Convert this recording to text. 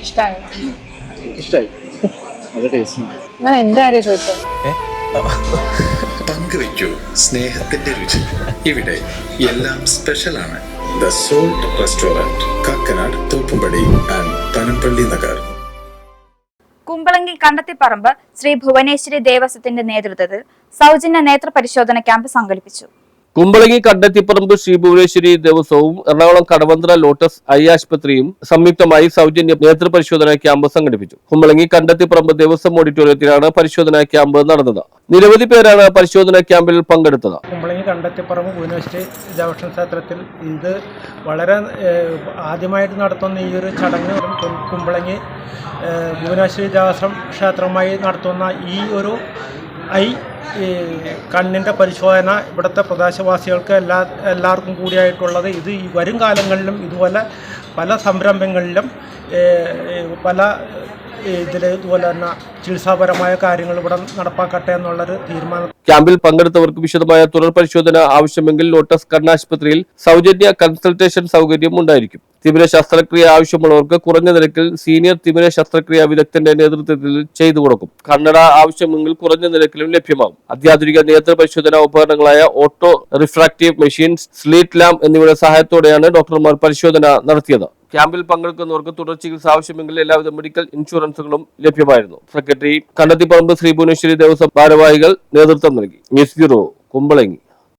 ഇഷ്ടായി നല്ല ടേസ്റ്റ്. ഞാൻ എന്റെ കാര്യം ചോദിച്ചത് പങ്കുവയ്ക്കൂ സ്നേഹത്തിന്റെ രുചി. ഇവിടെ എല്ലാം സ്പെഷ്യലാണ്. The salt restaurant, Kakkanad, Thoppumpady and Panampilly Nagar. Kumbalangi Kandathiparambu Shri Bhuvaneshwari ദേവസ്വത്തിന്റെ നേതൃത്വത്തിൽ സൗജന്യ നേത്ര പരിശോധന ക്യാമ്പ് സംഘടിപ്പിച്ചു. കുമ്പളങ്ങി കണ്ടത്തിപ്പറമ്പ് ശ്രീ ഭുവനേശ്വരി ദേവസ്വവും എറണാകുളം കടവന്ത്ര ലോട്ടസ് ഐ ആശുപത്രിയും സംയുക്തമായി സൗജന്യ നേത്ര പരിശോധനാ ക്യാമ്പ് സംഘടിപ്പിച്ചു. കുമ്പളങ്ങി കണ്ടത്തിപ്പറമ്പ് ദേവസ്വം ഓഡിറ്റോറിയത്തിലാണ് പരിശോധനാ ക്യാമ്പ് നടന്നത്. നിരവധി പേരാണ് പരിശോധനാ ക്യാമ്പിൽ പങ്കെടുത്തത്. കുമ്പളങ്ങി കണ്ടത്തിപ്പറമ്പ് ഭുവനേശ്വരി ദേവസ്വം ക്ഷേത്രത്തിൽ ഇത് വളരെ ആദ്യമായിട്ട് നടത്തുന്ന ഈ ഒരു ചടങ്ങ് കുമ്പളങ്ങി ഭുവനേശ്വരി ദേവസ്വം ക്ഷേത്രമായി നടത്തുന്ന ഈ ഒരു കണ്ണിൻ്റെ പരിശോധന ഇവിടുത്തെ പ്രദേശവാസികൾക്ക് എല്ലാവർക്കും കൂടിയായിട്ടുള്ളത്. ഇത് ഈ വരും കാലങ്ങളിലും ഇതുപോലെ പല സംരംഭങ്ങളിലും പല ഇതുപോലെ തന്നെ ചികിത്സാപരമായ കാര്യങ്ങൾ ഇവിടെ നടപ്പാക്കട്ടെ എന്നുള്ളൊരു തീരുമാനം. ക്യാമ്പിൽ പങ്കെടുത്തവർക്ക് വിശദമായ തുടർ പരിശോധന ആവശ്യമെങ്കിൽ ലോട്ടസ് കണ്ണാശുപത്രിയിൽ സൗജന്യ കൺസൾട്ടേഷൻ സൗകര്യം ഉണ്ടായിരിക്കും. തിമിര ശസ്ത്രക്രിയ ആവശ്യമുള്ളവർക്ക് കുറഞ്ഞ നിരക്കിൽ സീനിയർ തിമിര ശസ്ത്രക്രിയ വിദഗ്ധന്റെ നേതൃത്വത്തിൽ ചെയ്തു കൊടുക്കും. കണ്ണട ആവശ്യമെങ്കിൽ കുറഞ്ഞ നിരക്കിലും ലഭ്യമാകും. അത്യാധുനിക നേത്ര പരിശോധനാ ഉപകരണങ്ങളായ auto refractive machines, slit lamp എന്നിവയുടെ സഹായത്തോടെയാണ് ഡോക്ടർമാർ പരിശോധന നടത്തിയത്. ക്യാമ്പിൽ പങ്കെടുക്കുന്നവർക്ക് തുടർ ചികിത്സ ആവശ്യമെങ്കിൽ എല്ലാവിധ മെഡിക്കൽ ഇൻഷുറൻസുകളും ലഭ്യമായിരുന്നു. സെക്രട്ടറി കണ്ടത്തിപ്പറമ്പ് ശ്രീ ഭുവനേശ്വരി ദേവസ്വം ഭാരവാഹികൾ നേതൃത്വം നൽകി. News bureau, Kumbalangi.